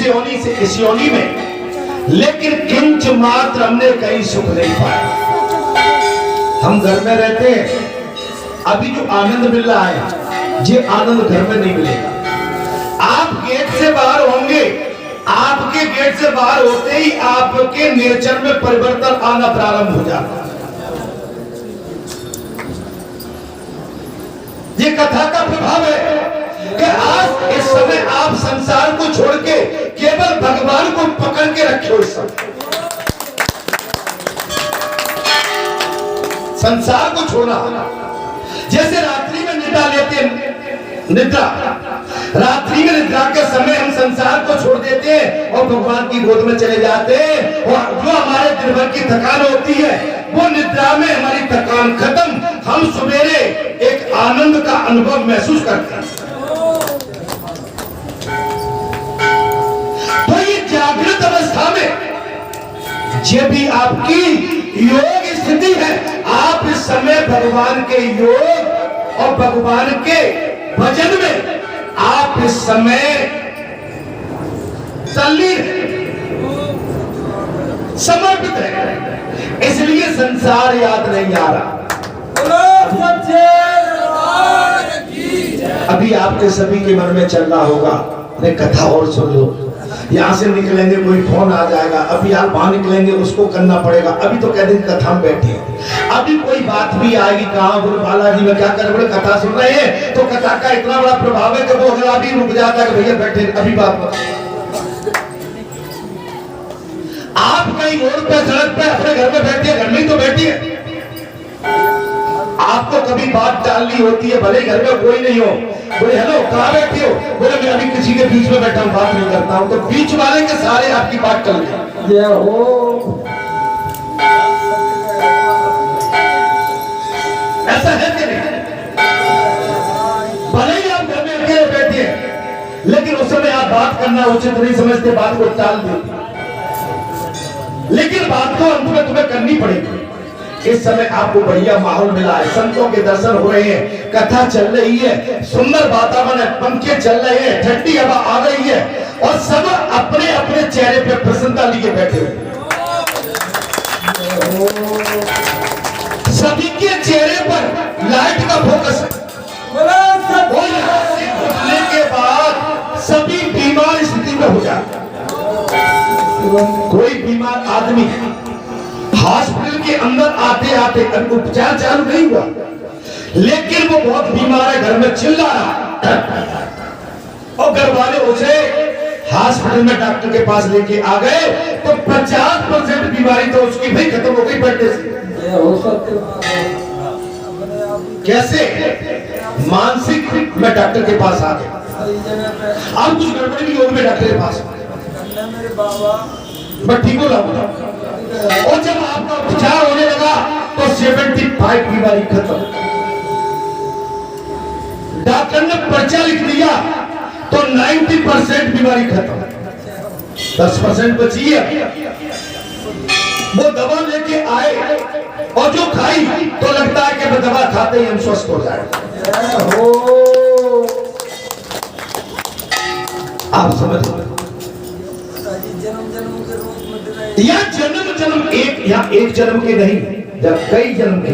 योनि से इस योनि में, लेकिन किंच मात्र हमने कहीं सुख नहीं पाया। हम घर में रहते हैं, अभी जो आनंद मिल रहा है ये आनंद घर में नहीं मिलेगा। आप गेट से बाहर होंगे, आपके गेट से बाहर होते ही आपके नेचर में परिवर्तन आना प्रारंभ हो जाता है। ये कथा का प्रभाव है कि आज इस समय आप संसार को छोड़ के केवल भगवान को पकड़ के रखे हो। इस समय संसार को छोड़ना, जैसे रात्रि में निद्रा लेते हैं, निद्रा रात्रि में निद्रा के समय हम संसार को छोड़ देते हैं और भगवान की गोद में चले जाते हैं, और जो हमारे दिन भर की थकान होती है वो निद्रा में हमारी थकान खत्म, हम सवेरे एक आनंद का अनुभव महसूस करते हैं। तो ये जागृत अवस्था में जब भी आपकी योग स्थिति है, आप इस समय भगवान के योग और भगवान के भजन में आप इस समय तल्लीन समर्पित है, इसलिए संसार याद नहीं आ रहा। अभी आपके सभी के मन में चल रहा होगा, अरे कथा और सुन लो, यहाँ से निकलेंगे कोई फोन आ जाएगा, अभी आप वहां निकलेंगे उसको करना पड़ेगा, अभी तो कह दिन कथा में बैठे हैं, अभी कोई बात भी आएगी, कहा गुरु बालाजी में क्या कर रहे, कथा सुन रहे हैं, तो कथा का इतना बड़ा प्रभाव है कि वो अगर अभी रुक जाता है भैया बैठे अभी बात मत। आप कहीं रोड पे सड़क पे अपने घर में बैठिए, घर में ही तो बैठिए, आपको कभी बात डालनी होती है, भले घर में कोई नहीं हो, बोले हेलो कहाँ बैठे हो, बोले मैं अभी किसी के बीच में बैठा हूँ, बात नहीं करता हूँ, तो बीच वाले के सारे आपकी बात कर ले हो। ऐसा है कि नहीं? भले ही आप घर में अकेले बैठे हैं, लेकिन उस समय आप बात करना उचित नहीं समझते, बात को टाल देते, लेकिन बात तो अंत में तुम्हें करनी पड़ेगी। इस समय आपको बढ़िया माहौल मिला है, संतों के दर्शन हो रहे हैं, कथा चल रही है, सुंदर वातावरण है, पंखे चल रहे हैं, ठंडी हवा आ रही है, और सब अपने अपने चेहरे पे प्रसन्नता लिए बैठे हुए, सभी के चेहरे पर लाइट का फोकस है। और यहाँ से उठने के बाद सभी बीमार स्थिति में हो जाते। कोई बीमार आदमी हॉस्पिटल के अंदर आते आते उपचार चालू नहीं हुआ, लेकिन वो बहुत बीमार है, घर में चिल्ला रहा, और घर वाले उसे हॉस्पिटल में डॉक्टर के पास लेके आ गए, तो 50% बीमारी तो उसकी भी खत्म हो गई बेटे से। कैसे? मानसिक में डॉक्टर के पास आ गए, अब कुछ गड़बड़ी भी होगी, मैं डॉक्टर के पास मैं ठीक हो रहा, और जब आपका उपचार होने लगा तो 75 बीमारी खत्म। डॉक्टर ने पर्चा लिख दिया तो 90% बीमारी खत्म, 10% बची है। वो दवा लेके आए और जो खाई तो लगता है कि दवा खाते ही हम स्वस्थ हो जाए। आप समझ या जन्म जन्म एक जन्म के नहीं, जब कई जन्म के।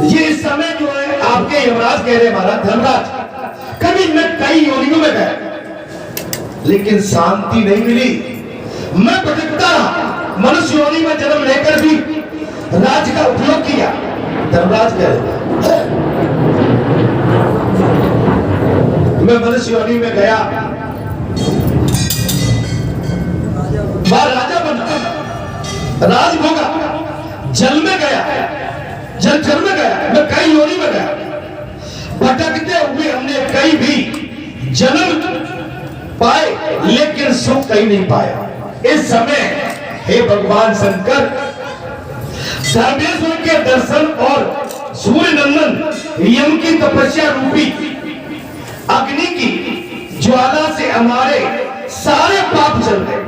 ये इस समय जो है आपके यमराज कह रहे महाराज धर्मराज, कभी मैं कई योनियों में गया लेकिन शांति नहीं मिली, मैं भटकता रहा, मनुष्य योनि में जन्म लेकर भी राज का उपयोग किया। धर्मराज कह रहे मैं मनुष्य योनि में गया, वहां राजा बना, राज भोगा, जल में गया, जल में गया, मैं कई योनि में गया, भटकते हुए हमने कई भी जन्म पाए लेकिन सुख कहीं नहीं पाया। इस समय हे भगवान शंकर, धर्मेश्वर के दर्शन और सूर्य नंदन यम की तपस्या रूपी अग्नि की ज्वाला से हमारे सारे पाप चल गए।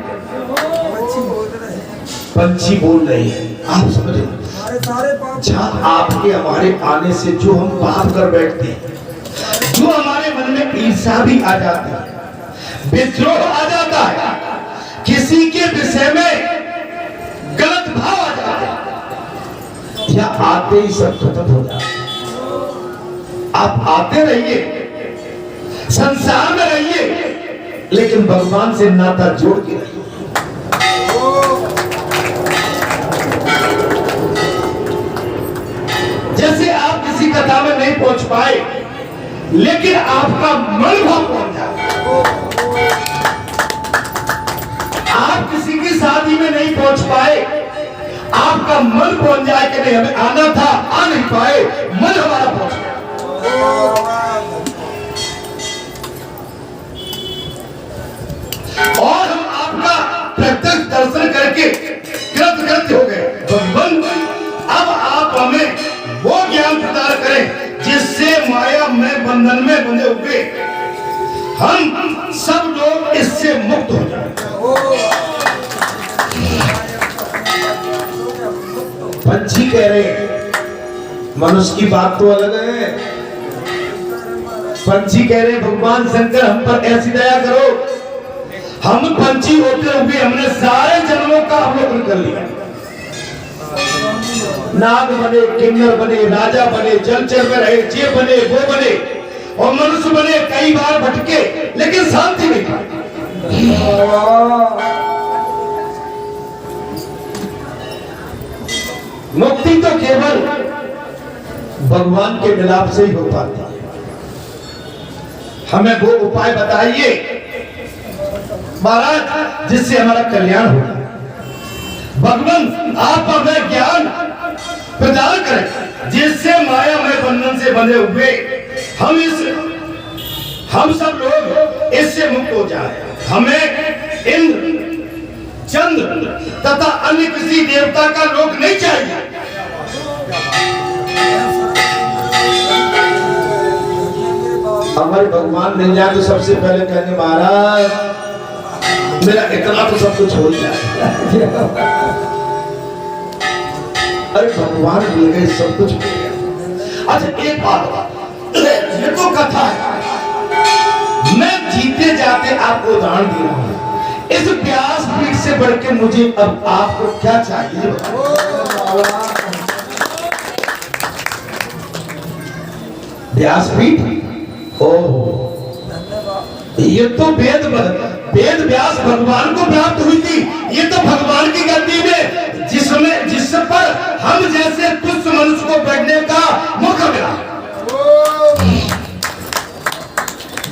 पंछी बोल रही है, आप समझ रहे, जहां आपके हमारे आने से जो हम पाप कर बैठते हैं, जो हमारे मन में ईर्ष्या भी आ जाती है, विद्रोह आ जाता है, किसी के विषय में गलत भाव आ जाते या आते ही सब खत्म हो जाते। आप आते रहिए, संसार में रहिए, लेकिन भगवान से नाता जोड़ के रहिए। जैसे आप किसी कथा में नहीं पहुंच पाए, लेकिन आपका मन भाव पहुंच जाए। आप किसी की शादी में नहीं पहुंच पाए, आपका मन पहुंच जाए कि नहीं हमें आना था, आ नहीं पाए, मन हमारा पहुंच गया। और हम आपका प्रत्यक्ष दर्शन करके कृतकृत्य हो गए। भगवान अब आप हमें वो ज्ञान प्रदान करें जिससे माया में बंधन में बंधे हुए हम सब लोग इससे मुक्त हो जाएं। पंछी कह रहे, मनुष्य की बात तो अलग है। पंछी कह रहे भगवान शंकर हम पर ऐसी दया करो, हम पंछी होते हुए हमने सारे जन्मों का अवलोकन कर लिया। नाग बने, किन्नर बने, राजा बने, जलचर में रहे, जे बने वो बने, और मनुष्य बने, कई बार भटके, लेकिन शांति नहीं पाई। मुक्ति तो केवल भगवान के मिलाप से ही हो पाती है। हमें वो उपाय बताइए महाराज जिससे हमारा कल्याण हो। भगवान आप हमें ज्ञान प्रदान करें जिससे माया में बंधन से बंधे हुए हम सब लोग इससे मुक्त हो जाए। हमें इंद्र, चंद्र तथा अन्य किसी देवता का लोक नहीं चाहिए। हमारे भगवान मिल जाए तो सबसे पहले कहने महाराज मेरा इतना तो सब कुछ हो जाए। अरे भगवान मिल गए, सब कुछ मिल गया। अच्छा एक बात, ये तो कथा है, मैं जीते जाते आपको उदाहरण दे रहा हूं। इस व्यासपीठ से बढ़ के मुझे अब आपको क्या चाहिए? व्यासपीठ, ओह ये तो वेद व्यास भगवान को प्राप्त हुई थी। ये तो भगवान की गद्दी में जिस पर हम जैसे तुच्छ मनुष्य को बैठने का मौका मिला।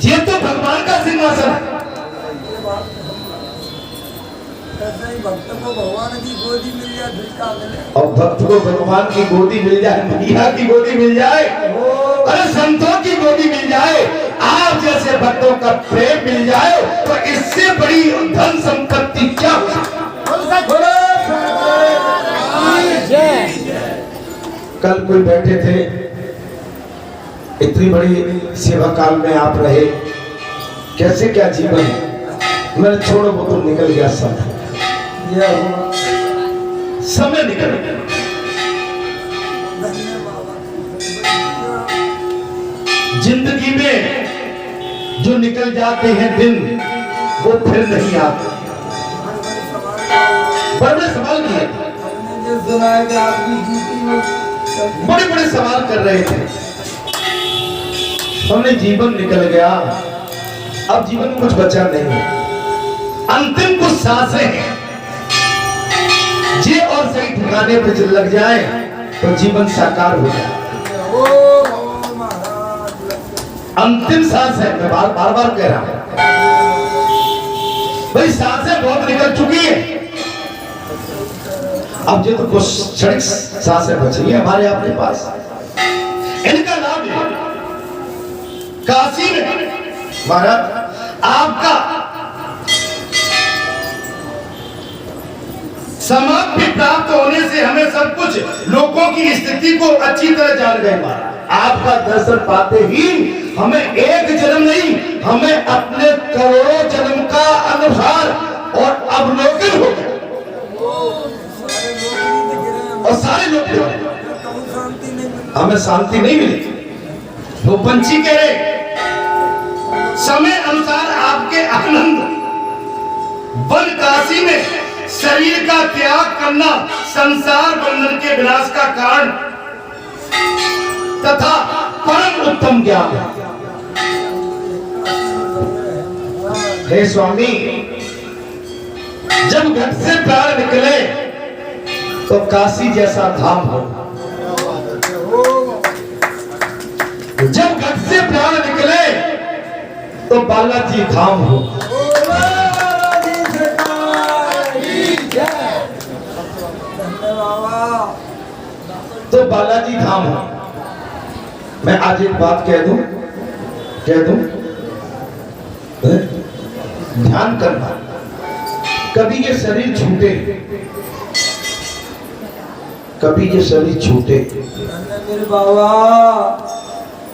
ये तो भगवान का सिंहासन है। भक्त को भगवान की गोदी मिल जाए, और भक्त को भगवान की गोदी मिल जाए, मैया की गोदी मिल जाए, अरे संतों की गोदी मिल जाए, आप जैसे भक्तों का प्रेम मिल जाए, तो इससे बड़ी धन संपत्ति क्या हो सकती। कल कोई बैठे थे, इतनी बड़ी सेवा काल में आप रहे, कैसे क्या जीवन है। मैंने छोड़ो वो तो निकल गया समय निकल गया। जिंदगी में जो निकल जाते हैं दिन वो फिर नहीं आते। बड़े सवाल किए, बड़े बड़े सवाल कर रहे थे। हमने जीवन निकल गया, अब जीवन में कुछ बचा नहीं, अंतिम कुछ सांसें हैं। जे और सही ठिकाने पर लग जाए तो जीवन साकार हो जाए। अंतिम सांस है, मैं बार बार कह रहा हूं भाई, सांसें बहुत निकल चुकी है, अब जो तो कुछ क्षणिक सांसें बची है हमारे अपने पास, इनका लाभ है। काशी में महाराज आपका समाप्ति प्राप्त होने से हमें सब कुछ लोगों की स्थिति को अच्छी तरह जान गए महाराज। आपका दर्शन पाते ही हमें एक जन्म नहीं, हमें अपने करोड़ों जन्म का अनुसार और अवलोकन हो गया, और सारे लोग हमें शांति नहीं मिली। वो पंछी कह रहे समय अनुसार आपके आनंद वन काशी समाधि में शरीर का त्याग करना संसार बंधन के विनाश का कारण तथा परम उत्तम ज्ञान है। हे स्वामी, जब घर से प्राण निकले तो काशी जैसा धाम हो, जब घर से प्राण निकले तो बालाजी धाम हो। तो बालाजी धाम हो। मैं आज एक बात कह दूं, ध्यान करना, कभी ये शरीर छूटे, कभी ये शरीर छूटे बाबा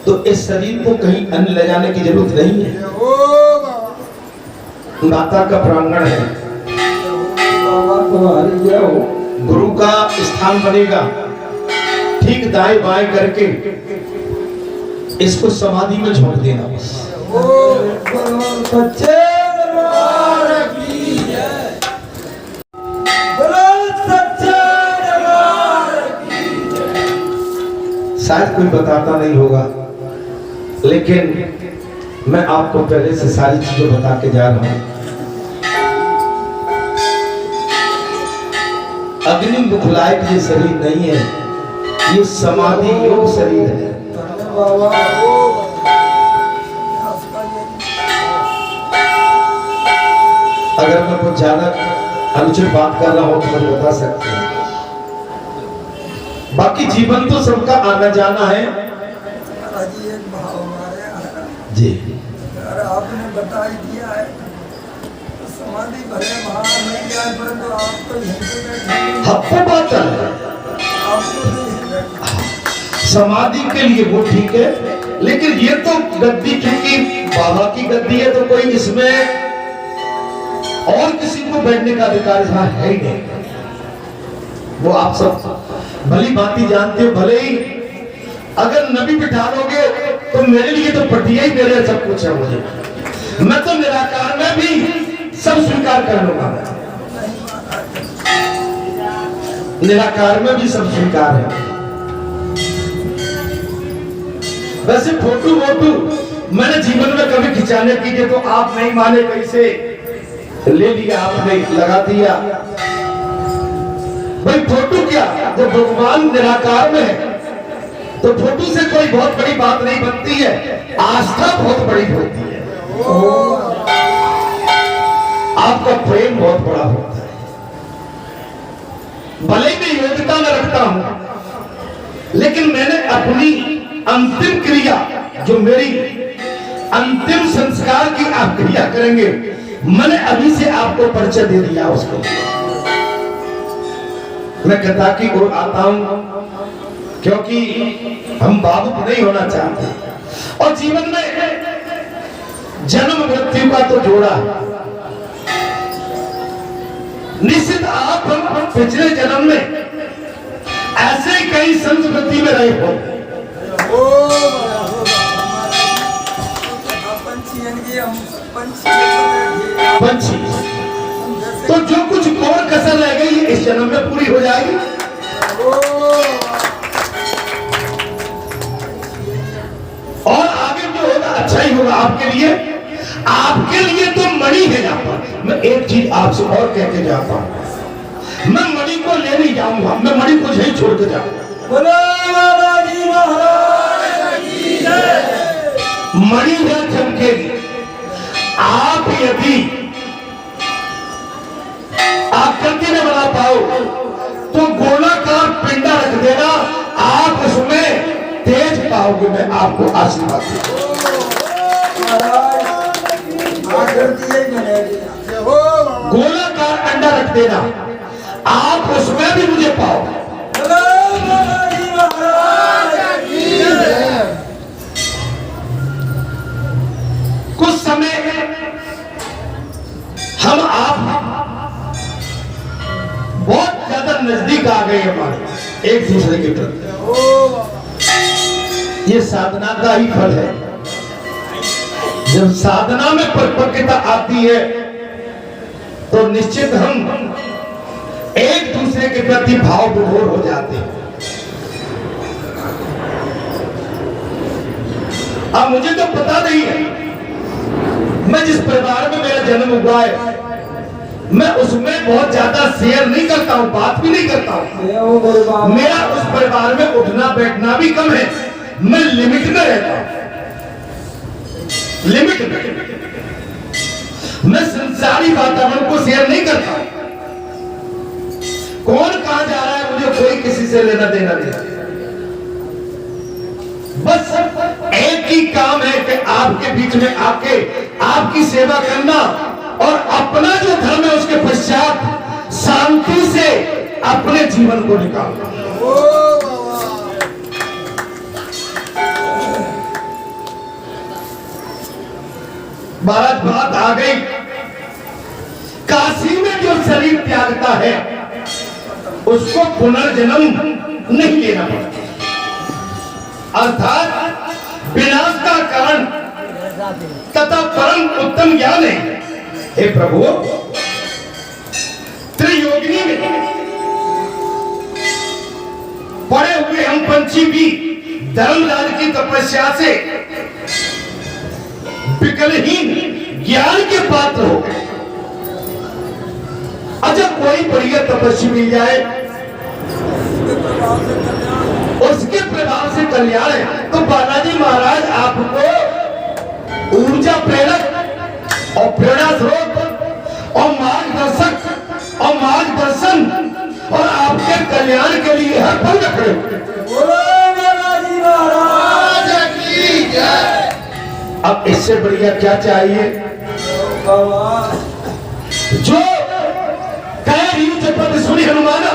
तो इस शरीर को कहीं अन्य ले जाने की जरूरत नहीं है। माता का प्रांगण है, बाबा तुम्हारी जय हो। गुरु का स्थान बनेगा, ठीक दाएं बाएं करके इसको समाधि में झोंक देना बस। सच्चे दरबार की जय, बोलो सच्चे दरबार की जय। शायद कोई बताता नहीं होगा, लेकिन मैं आपको पहले से सारी चीजें बता के जा रहा हूं। अग्नि मुखलायक ये शरीर नहीं है, ये समाधि योग शरीर है। बाबा अगर मैं कुछ ज्यादा अनुचित बात कर रहा हूं तो मुझे बता सकते हैं। बाकी जीवन तो सबका आना जाना है जी। एक भाव हमारे जी। यार आपने बता ही दिया है, तो समाधि भले बाहर नहीं जाए, परंतु आप तो यहीं पे बैठे हैं। आपको बात है आपको तो यहीं बैठे। समाधि के लिए वो ठीक है, लेकिन ये तो गद्दी क्योंकि बाबा की गद्दी है तो कोई इसमें और किसी को बैठने का अधिकार यहाँ है ही नहीं। वो आप सब भली बाती जानते हो, भले ही अगर नबी बिठा लोगे तो मेरे लिए तो पटिया ही मेरे सब कुछ है। मुझे मैं तो निराकार में भी सब स्वीकार कर लूंगा, निराकार में भी सब स्वीकार है। वैसे फोटो मैंने जीवन में कभी खिंचाने की तो आप नहीं माने, कैसे ले लिया आपने, लगा दिया। भाई फोटो क्या, जब भगवान निराकार में है तो फोटो से कोई बहुत बड़ी बात नहीं बनती है, आस्था बहुत बड़ी होती है। आपका प्रेम बहुत बड़ा होता है। भले ही मैं योग्यता में रखता हूं, लेकिन मैंने अपनी अंतिम क्रिया, जो मेरी अंतिम संस्कार की आप क्रिया करेंगे, मैंने अभी से आपको परिचय दे दिया उसको। मैं कथा की ओर आता हूं क्योंकि हम बाबू नहीं होना चाहते, और जीवन में जन्म मृत्यु का तो जोड़ा निश्चित। आप हम पिछले जन्म में ऐसे कई संस्कृति में रहे हो, पंछी, तो जो कुछ और कसर रह गई इस जन्म में पूरी हो जाएगी। और आगे जो होगा अच्छा ही होगा आपके लिए। आपके लिए तो मणि है यहाँ पर। मैं एक चीज आपसे और कह के जाता हूं, मैं मणि को ले नहीं जाऊंगा, मैं मणि को यही छोड़ के जाऊंगा। बोलो बालाजी महाराज की जय। मणि है चमकेगी। आप यदि आकृति में बना पाओ तो गोलाकार पिंडा रख देना, आप उसमें तेज पाओगे। मैं आपको आशीर्वाद दूंगा। गोलाकार अंडा रख देना, आप उसमें भी मुझे पाओगे। कुछ समय हम आप बहुत ज्यादा नजदीक आ गए हमारे एक दूसरे के प्रति। ये साधना का ही फल है। जब साधना में परिपक्वता आती है तो निश्चित हम एक दूसरे के प्रति भाव विभोर हो जाते हैं। अब मुझे तो पता नहीं है, मैं जिस परिवार में मेरा जन्म हुआ है मैं उसमें बहुत ज्यादा शेयर नहीं करता हूं, बात भी नहीं करता हूं। मेरा उस परिवार में उठना बैठना भी कम है, मैं लिमिट में रहता हूं, लिमिट में। मैं संसारी वातावरण को शेयर नहीं करता। कौन कहां जा रहा है मुझे कोई किसी से लेना देना नहीं। बस एक ही काम है कि आपके बीच में आके आपकी सेवा करना और अपना जो धर्म है उसके पश्चात शांति से अपने जीवन को निकालना। महाराज बात आ गई, काशी में जो शरीर त्यागता है उसको पुनर्जन्म नहीं लेना पड़ता, अर्थात विनाश का कारण तथा परम उत्तम ज्ञान है। हे प्रभु, त्रियोगिनी में पड़े हुए हम पंछी भी धर्मराज की तपस्या से विकलहीन ज्ञान के पात्र हो गए। अच्छा, कोई बढ़िया तपस्वी मिल जाए उसके प्रभाव से कल्याण है, तो बालाजी महाराज आपको ऊर्जा प्रेरक और प्रेरणा स्रोत और मार्गदर्शक और मार्गदर्शन और आपके कल्याण के लिए हर पल रखे। बालाजी महाराज की जय। अब इससे बढ़िया क्या चाहिए? जो कह सुनी हनुमाना,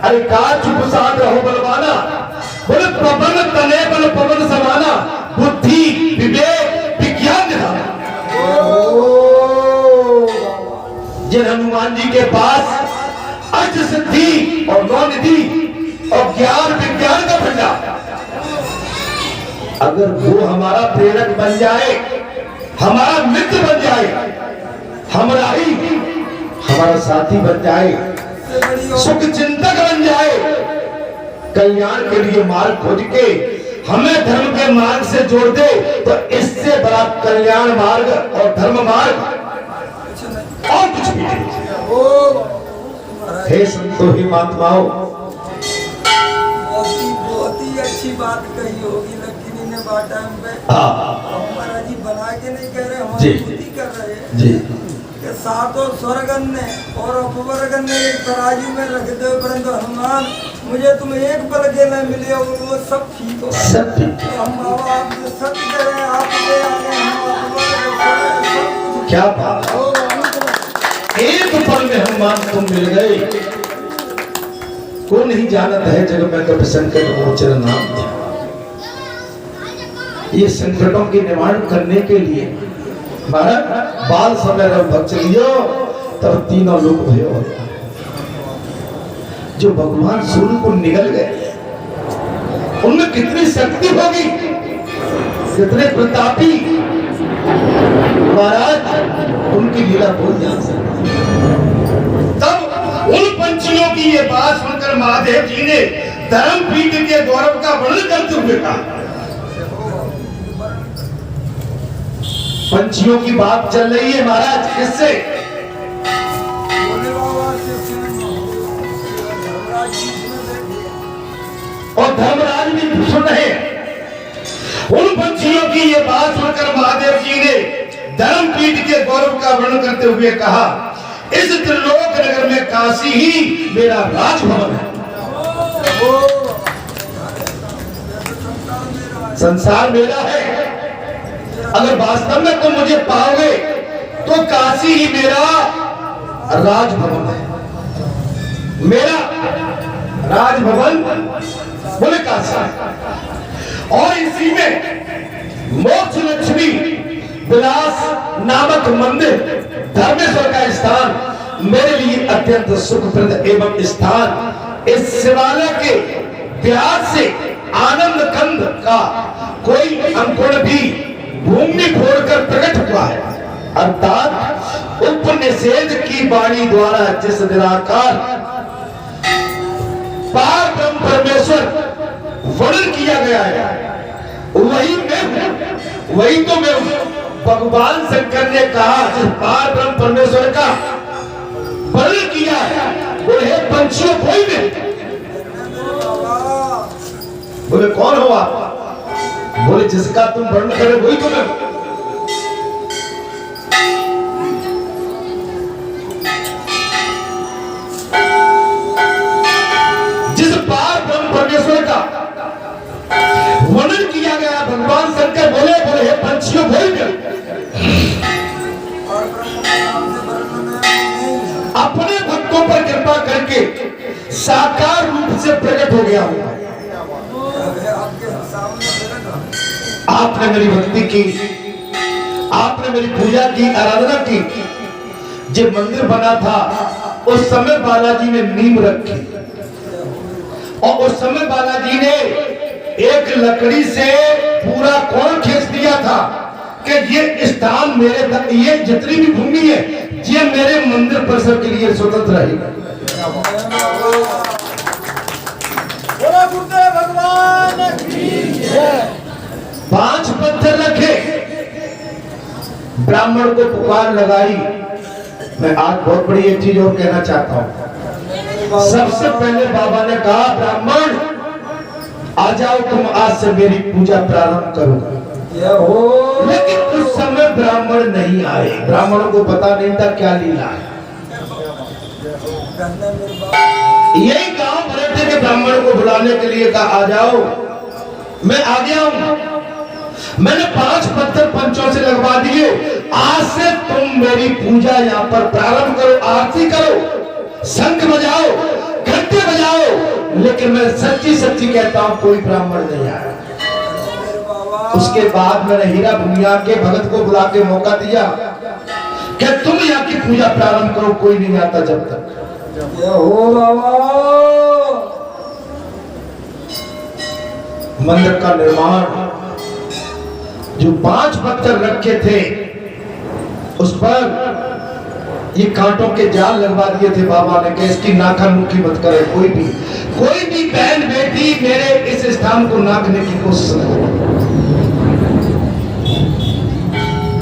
अरे का चुप साध रहो बलवाना, बोले पवन तने बल पवन समाना, बुद्धि विवेक विज्ञान निधाना। जिन हनुमान जी के पास अष्ट सिद्धि और नौ निधि और ज्ञान विज्ञान का भंडार, अगर वो हमारा प्रेरक बन जाए, हमारा मित्र बन जाए, हमारा साथी बन जाए, सुख चिंतक बन जाए, कल्याण के लिए मार्ग खोज के हमें धर्म के मार्ग से जोड़ दे, तो इससे बड़ा कल्याण मार्ग और धर्म मार्ग और कुछ भी नहीं। हे संतो ही महात्माओं, बहुत ही अच्छी बात कही होगी लक्ष्मी ने बाटा पे। हमारा जी बना के नहीं कह रहे, हम खुद कर रहे हैं जी कि सातों स्वर्गन ने और अपवर्गन ने एक तराजू में रख दो, परंतु हनुमान मुझे तुम एक पल के लिए मिले और वो सब ठीक हो। सब ठीक। हम बाबा आपसे सत्य करें, आपके आगे हम अपवर्ग क्या बात, एक पल में हनुमान तुम मिल गए। को नहीं जानत है जग में कभी संकट मोचन नाम। ये संकटों के निवारण करने के लिए महाराज बाल समय जब भक्त लियो तब तीनों लोग भयो हो गया। जो भगवान सूर्य को निगल गए उनमें कितनी शक्ति होगी, कितने प्रतापी महाराज, उनकी लीला भूल जा सकती। तब उन पंछियों की ये बात सुनकर महादेव जी ने धर्मपीठ के गौरव का वर्णन करते हुए कहा। पंछियों की बात चल रही है महाराज, किससे? और धर्मराज भी सुन रहे। उन पंछियों की ये बात सुनकर महादेव जी ने धर्मपीठ के गौरव का वर्णन करते हुए कहा, इस त्रिलोक नगर में काशी ही मेरा राजभवन है। संसार मेरा है। अगर वास्तव में तुम मुझे पाओगे तो काशी ही मेरा राजभवन है। मेरा राजभवन बोले काशी, और इसी में मोक्ष लक्ष्मी विलास नामक मंदिर धर्मेश्वर का स्थान मेरे लिए अत्यंत सुखप्रद एवं स्थान। इस शिवालय के ब्याज से आनंद कंद का कोई अंकुर भी भूमि फोड़कर प्रकट हुआ है, अर्थात उपनिषेध की वाणी द्वारा जिस निराकार पार ब्रह्म परमेश्वर वर्णन किया गया है वही मैं हूं, वही तो मैं हूं। भगवान शंकर ने कहा जिस पार ब्रह्म परमेश्वर का वर्णन किया है वो है पंछियों कोई नहीं। बोले कौन हो आप? बोले जिसका तुम वर्णन करे वही तो मैं हूं। जिस पार ब्रह्म परमेश्वर का वर्णन किया गया भगवान शंकर बोले हे पंछियों बोल अपने भक्तों पर कृपा करके साकार रूप से प्रकट हो गया हूं। आपने मेरी भक्ति की, आपने मेरी पूजा की, आराधना की। जो मंदिर बना था उस समय बालाजी ने नींव रखी और उस समय बालाजी ने एक लकड़ी से पूरा कोण खींच दिया था कि ये स्थान मेरे तक, ये जितनी भी भूमि है ये मेरे मंदिर परिसर के लिए स्वतंत्र रहेगा। भगवान की जय। 5 पत्थर रखे, ब्राह्मण को पुकार लगाई। मैं आज बहुत बड़ी एक चीज और कहना चाहता हूं। सबसे पहले बाबा ने कहा ब्राह्मण आ जाओ, तुम आज से मेरी पूजा प्रारंभ करो। लेकिन उस समय ब्राह्मण नहीं आए, ब्राह्मणों को पता नहीं था क्या लीला है। यही गांव भरे थे कि ब्राह्मण को बुलाने के लिए कहा आ जाओ। मैं आ गया हूं, मैंने 5 पत्थर पंचों से लगवा दिए। आज से तुम मेरी पूजा यहाँ पर प्रारंभ करो, आरती करो, शंख बजाओ, घंटे बजाओ। लेकिन मैं सच्ची सच्ची कहता हूं कोई ब्राह्मण नहीं आया। उसके बाद मैंने हीरा भूमिया के भगत को बुला के मौका दिया कि तुम यहाँ की पूजा प्रारंभ करो, कोई नहीं आता जब तक। मंदिर का निर्माण जो 5 पत्थर रखे थे उस पर ये कांटों के जाल लगवा दिए थे बाबा ने कि इसकी नाखा नुखी मत करे कोई भी बहन बेटी मेरे इस स्थान को नाकने की कोशिश न करे।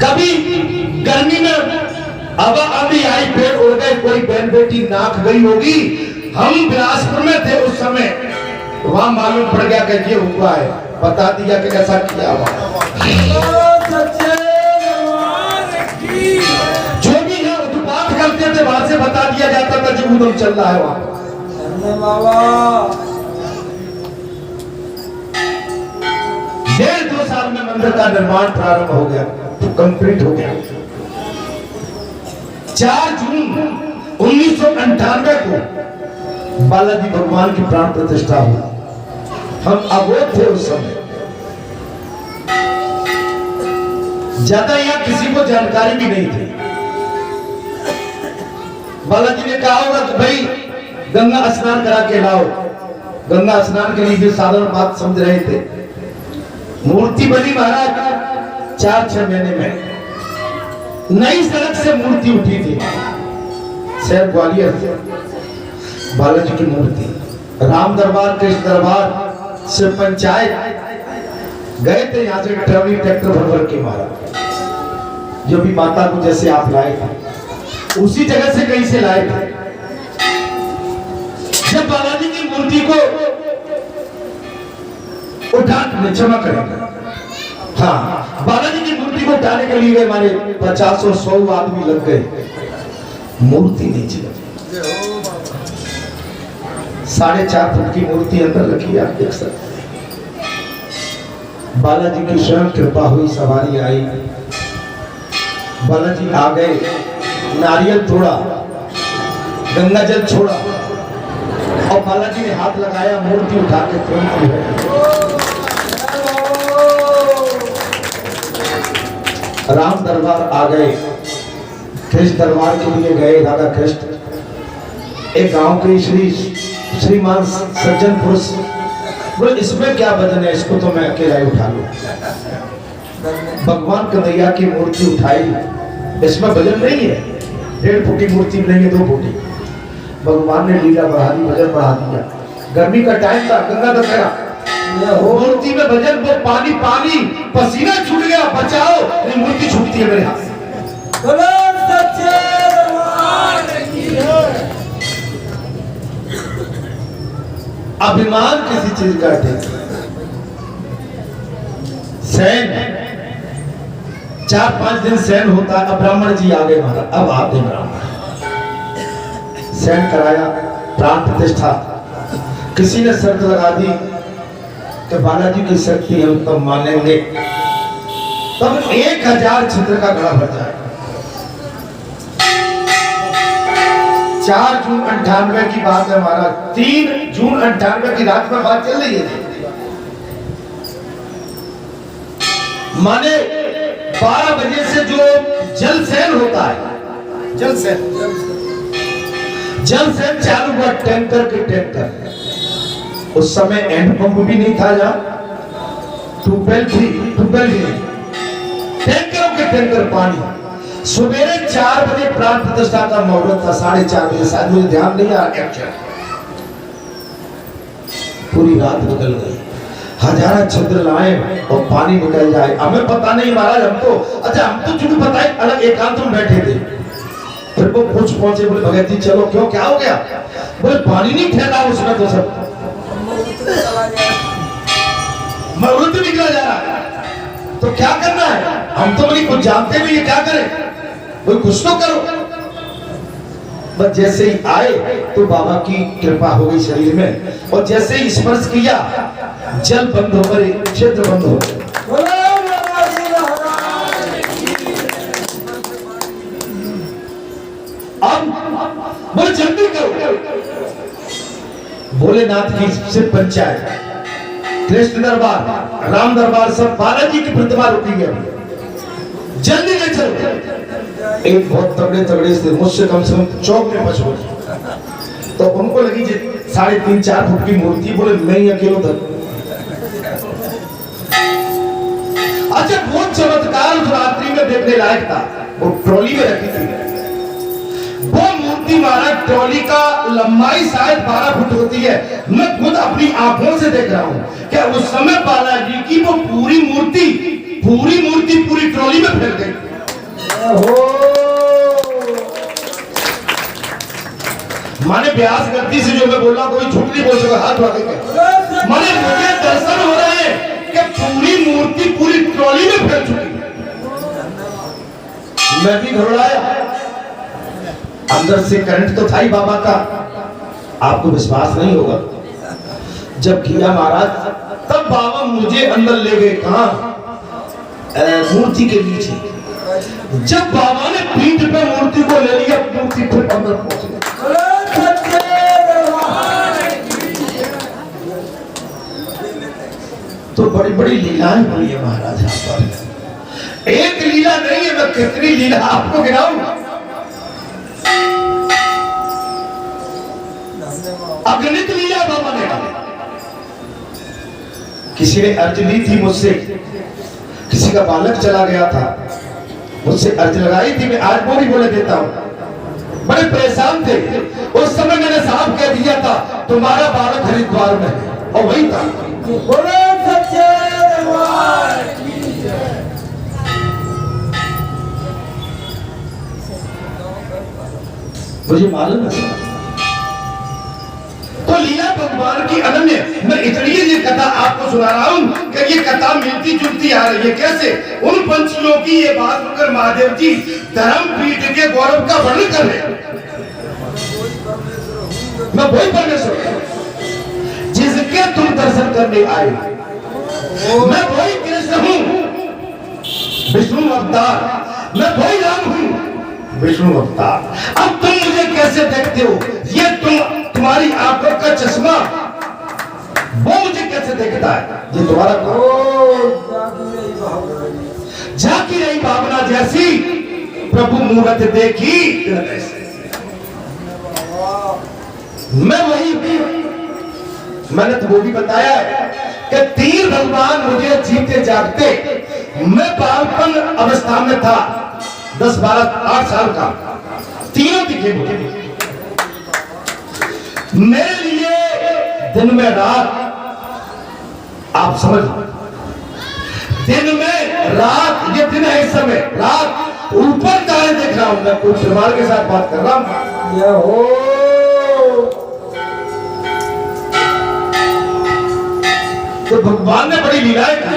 कभी गर्मी में हवा आंधी आई, पेड़ उड़ गए, कोई बहन बेटी नाक गई होगी। हम बिलासपुर में थे उस समय, वहां मालूम पड़ गया कि ये हुआ है, बता दिया कि कैसा किया हुआ। जो भी है उत्पात करते थे वहां से बता दिया जाता था जब उधम चल रहा है वहां। 1.5-2 साल में मंदिर का निर्माण प्रारंभ हो गया, कंप्लीट हो गया। 4 जून 1998 को बालाजी भगवान की प्राण प्रतिष्ठा हुई। हम अवोध थे उस समय, ज्यादा यहाँ किसी को जानकारी भी नहीं थी। बालाजी ने कहा होगा कि भाई गंगा स्नान करा के लाओ। गंगा स्नान के लिए भी साधारण बात समझ रहे थे। मूर्ति बनी महाराज 4-6 महीने में। नई सड़क से मूर्ति उठी थी, शहर ग्वालियर से बालाजी की मूर्ति। राम दरबार, कृष्ण दरबार से पंचायत गए थे, यहाँ से ट्रैवलिंग ट्रैक्टर भर के मारा। जो भी माता को जैसे आप लाए थे उसी जगह से कहीं से लाए थे। जब बालाजी की मूर्ति को उठा क्षमा करेंगे, हाँ बालाजी की मूर्ति को उठाने के लिए हमारे 50 और 100 आदमी लग गए। मूर्ति नहीं चली। 4.5 फुट की मूर्ति अंदर रखी, आप देख सकते हैं। बालाजी की स्वयं कृपा हुई, सवारी आई, बालाजी आ गए, नारियल तोड़ा, गंगा जल छोड़ा और बालाजी ने हाथ लगाया, मूर्ति उठा के तुरंत ली है। राम दरबार आ गए, कृष्ण दरबार के लिए गए। राधा कृष्ण एक गांव के श्रीमान सज्जन पुरुष बोले इसमें क्या वजन है, इसको तो मैं अकेला ही उठा लूं। भगवान कन्हैया की मूर्ति उठाई, इसमें वजन नहीं है। 1.5 फुट की मूर्ति नहीं है, 2 फुट की। भगवान ने लीला बढ़ा दी, भजन बढ़ा दिया। गर्मी का टाइम था, गंगा दशहरा, मूर्ति में भजन, वो पानी पानी, पसीना छूट गया, बचाओ, नहीं मूर्ति छूटती है मेरे हाथ से। बोलो सच्चे दरबार की जय। अभिमान किसी चीज का ठीक, सैन 4-5 दिन सैन होता है। अब ब्राह्मण जी आ गए महाराज, अब आते ब्राह्मण, सैन कराया, प्राण प्रतिष्ठा। किसी ने शर्त लगा दी कि बालाजी की शक्ति हम तब मानेंगे तब 1000 छिद्र का घड़ा भर जाए। 4 जून 98 की बात है महाराज, 3 जून 98 की रात में बात चल रही है। माने 12 बजे से जो जल सैन होता है, जल सैन चालू हुआ, टैंकर के टैंकर। उस समय एंड पंप भी नहीं था, जहां ट्यूबवेल भी नहीं, टैंकरों के टैंकर पानी। सवेरे 4 बजे प्राण प्रतिष्ठा का मुहूर्त था, 4:30 बजे, शायद मुझे ध्यान नहीं आ रहा। पूरी रात निकल गई, 1000 छिद्र लाए और पानी निकल जाए। हमें पता नहीं महाराज, हमको अच्छा हम तो चूंकि पता है अलग एकांत में बैठे थे। फिर वो कुछ पहुंचे, बोले भगत जी चलो, क्यों क्या हो गया? बोले पानी नहीं ठहरा उसमें, तो सब मुहूर्त निकला जा रहा है, तो क्या करना है? हम तो नहीं कुछ जानते नहीं, क्या करें? कोई कुछ तो करो। बस जैसे ही आए तो बाबा की कृपा हो गई शरीर में, और जैसे ही स्पर्श किया जल बंद हो गए, छिद्र बंद हो गए। अब बोले जल्दी करो, भोलेनाथ की से पंचायत, कृष्ण दरबार, राम दरबार, सब बालाजी की प्रतिमा रुकी है, जल्दी ले चलो। एक बहुत तगड़े से मुझसे कम से कम चौक में पहुंच, तो उनको लगी 3.5-4 फुट की मूर्ति, बोले मैं ही अकेला था। अच्छा वो चमत्कार उस रात्रि में देखने लायक था, वो ट्रॉली में रखी थी। वो मूर्ति महाराज, ट्रॉली का लंबाई शायद 12 फुट होती है। मैं खुद अपनी आंखों से देख रहा हूं क्या उस समय बालाजी की वो पूरी मूर्ति पूरी ट्रॉली में फैल गई। माने ब्यास गलती से जो मैं बोल रहा हूं, कोई झूठ नहीं बोल सका, हाथ उठा के। माने मुझे दर्शन हो रहे हैं कि पूरी मूर्ति पूरी ट्रॉली में फैल चुकी है। मैं भी घबराया, अंदर से करंट तो था ही बाबा का, आपको विश्वास नहीं होगा। जब किया महाराज, तब बाबा मुझे अंदर ले गए, कहां? मूर्ति के नीचे। जब बाबा ने पीठ पे मूर्ति को ले लिया, मूर्ति फिर अंदर पहुंच गई। तो बड़ी बड़ी लीलाएं हुई है महाराज यहाँ पर। एक लीला नहीं है, मैं कितनी लीला आपको गिनाऊं। अगणित लीला बाबा ने की। किसी ने अर्ज ली थी मुझसे, किसी का बालक चला गया था, मुझसे अर्ज लगाई थी, मैं आज वो भी बोले देता हूं। बड़े परेशान थे उस समय, मैंने साफ कह दिया था तुम्हारा बालक हरिद्वार में है, और वही था। मुझे मालूम है। तो लीला भगवान की अनन्य। मैं इसलिए ये कथा आपको सुना रहा हूं कि ये कथा मिलती जुलती आ रही है। कैसे? उन पंछियों की ये बात सुनकर महादेव जी धर्म पीठ के गौरव का वर्णन कर रहे हैं। मैं वही परमेश्वर जिसके तुम दर्शन करने आए, मैं वही कृष्ण हूं, विष्णु अवतार, मैं वही राम हूं, विष्णु अवतार। अब तुम मुझे कैसे देखते हो? ये तुम्हारी आंखों का चश्मा, वो मुझे कैसे देखता है? ये तुम्हारा झांकी रही भावना जैसी, प्रभु मूरत देखी मैं वही। मैंने तो वो भी बताया कि 3 भगवान मुझे जीते जागते। मैं बालपन अवस्था में था, 10, 12, 8 साल का, तीनों दिखे मुझे। मेरे लिए दिन में रात, आप समझ, दिन में रात, ये दिन है इस समय रात, ऊपर तारे देख रहा हूं मैं, कोई परिवार के साथ बात कर रहा हूं। ये हो तो भगवान ने बड़ी लीलाएं की।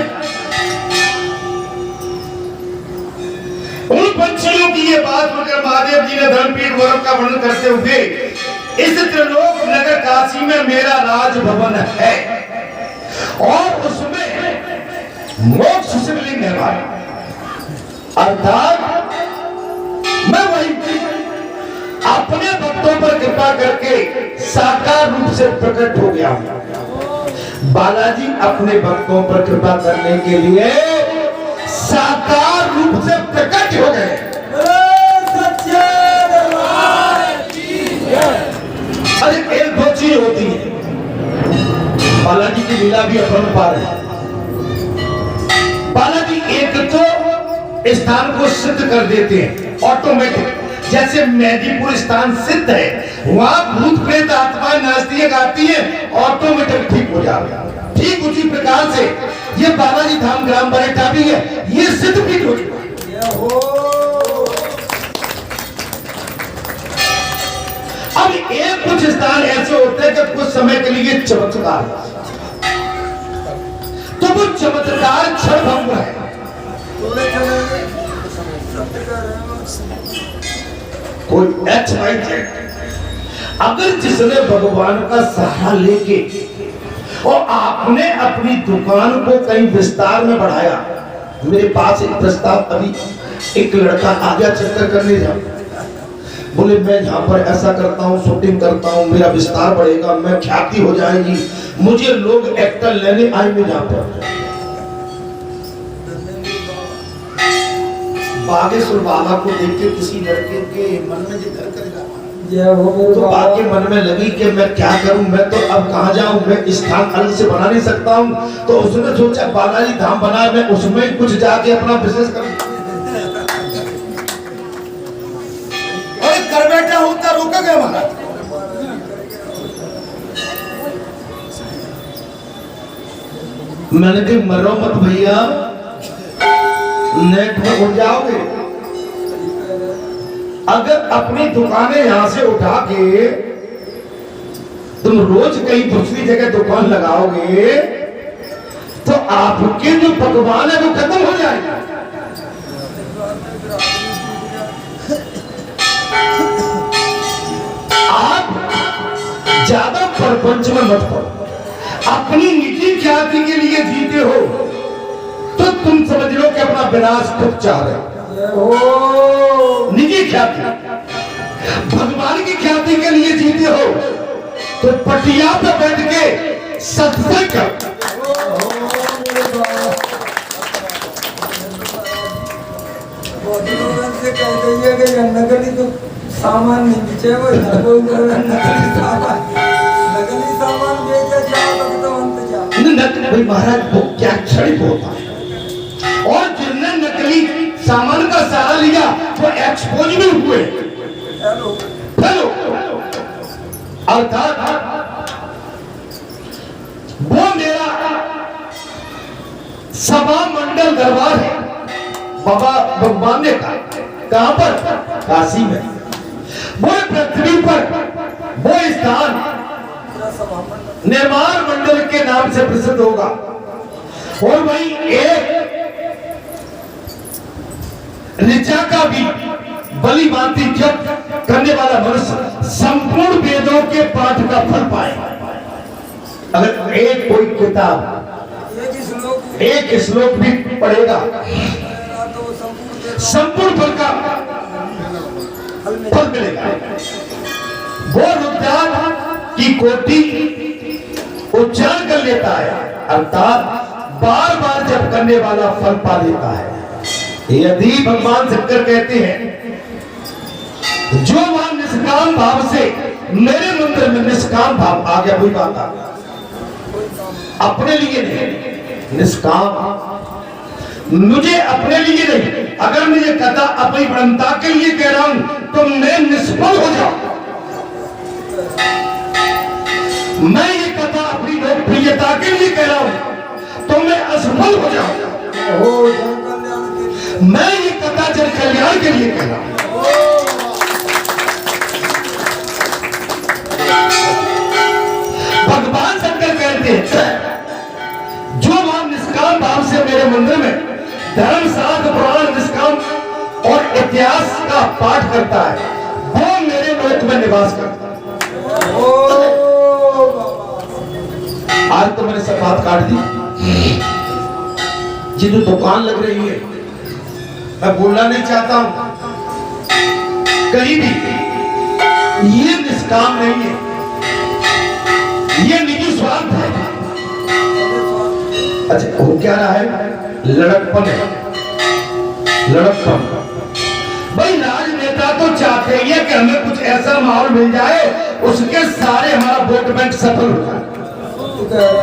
उन पंछियों की ये बात सुनकर महादेव जी ने धर्मपीठ गौरव का वर्णन करते हुए, इस त्रिलोक नगर काशी में मेरा राज भवन है और उसमें मोक्ष शिवलिंग है भाई, अर्थात मैं वही अपने भक्तों पर कृपा करके साकार रूप से प्रकट हो गया हूं। बालाजी अपने भक्तों पर कृपा करने के लिए साकार रूप से प्रकट हो गए। सच्चे दरबार की जय। अरे एक दो चीज होती है, बालाजी की लीला भी अपन पा रहे हैं। बालाजी एक तो स्थान को सिद्ध कर देते हैं ऑटोमेटिक, जैसे मेहदीपुर स्थान सिद्ध है, वहां भूत प्रेत आत्मा नाचती है गाती है, ऑटोमेटिक ठीक हो जाता है। ठीक उसी प्रकार से ये बालाजी धाम ग्राम बरेटा भी है, ये सिद्ध पीठ हो चुका। अब एक कुछ स्थान ऐसे होते हैं कि कुछ समय के लिए चमत्कार, तो वो चमत्कार क्षण भंग है। कोई एच वाई जेड, अगर जिसने भगवान का सहारा लेके और आपने अपनी दुकान को कहीं विस्तार में बढ़ाया, मेरे पास एक प्रस्ताव, अभी एक लड़का आ गया चक्कर करने जा, बोले मैं यहाँ पर ऐसा करता हूँ, शूटिंग करता हूँ, मेरा विस्तार बढ़ेगा, मैं ख्याति हो जाएगी, मुझे लोग एक्टर लेने आएंगे यहाँ पर। बागेश्वर बाबा को देख के किसी लड़के के मन में जो घर करेगा, तो बाकी मन में लगी कि मैं क्या करूं, मैं तो अब कहां जाऊं, मैं स्थान अलग से बना नहीं सकता हूं, तो उसने सोचा बालाजी धाम बनाया, मैं उसमें कुछ जाके अपना बिजनेस करूं। और घर बैठा होता रोका गया महाराज। मैंने कहा मरो मत भैया, नेट में उड़ जाओगे। अगर अपनी दुकानें यहां से उठा के तुम रोज कहीं दूसरी जगह दुकान लगाओगे, तो आपके जो भगवान है वो खत्म हो जाएगा। आप ज्यादा प्रपंच में मत पड़ो, अपनी निजी ख्याति के लिए जीते हो तो तुम समझ लो कि अपना विनाश खुद चाह रहे हो। निजी ख्याति, भगवान की ख्याति के लिए जीते हो तो पटिया पे बैठ के सत्संग कर। से कह दीजिए कि नकली तो सामान नहीं बेचे, वो नकली सामान बेचे जाओ तो अंत जाओ। भाई महाराज वो क्या क्षणिक होता है, और जिनने नकली सामान का सहारा लिया वो एक्सपोज भी हुए। हेलो, अर्थात वो मेरा सभा मंडल दरबार है बाबा भगवान ने कहा, कहां पर? काशी में। वो पृथ्वी पर वो स्थान निर्माण मंडल के नाम से प्रसिद्ध होगा। और वही एक ऋचा का भी बलि भांति जप करने वाला मनुष्य संपूर्ण वेदों के पाठ का फल पाए। अगर एक कोई किताब एक श्लोक भी पढ़ेगा संपूर्ण फल का फल मिलेगा। वो रुद्राक्ष की कोटि उच्चारण कर लेता है, अर्थात बार बार जप करने वाला फल पा लेता है। यदि भगवान शंकर कहते हैं जो वहां निष्काम भाव से मेरे मंदिर में निष्काम भाव आ गया, वही बात आ गया, अपने लिए नहीं, निष्काम मुझे अपने लिए नहीं, अगर मुझे कथा अपनी ब्रह्मता के लिए कह रहा हूं तुमने निष्फल हो जाओ। मैं ये कथा अपनी लोकप्रियता के लिए कह रहा हूं, तुमने असफल हो जाओ। हो जन कल्याण के लिए। मैं ये कथा जन कल्याण के लिए कह रहा हूं। भगवान शंकर कहते हैं, जो मान निष्काम भाव से मेरे मंदिर में धर्म शास्त्र पुराण निष्काम और इतिहास का पाठ करता है, वो मेरे लोक में निवास करता है। ओ बाबा। आज तो मैंने सब बात काट दी। ये जो दुकान लग रही है, मैं बोलना नहीं चाहता हूं कहीं भी, ये निष्काम नहीं है, ये निजी स्वार्थ है। अच्छा, वो क्या रहा है? लड़कपन है, लड़कपन। भाई राजनेता तो चाहते ही है कि हमें कुछ ऐसा माहौल मिल जाए, उसके सारे हमारा वोट बैंक सफल हो जाए।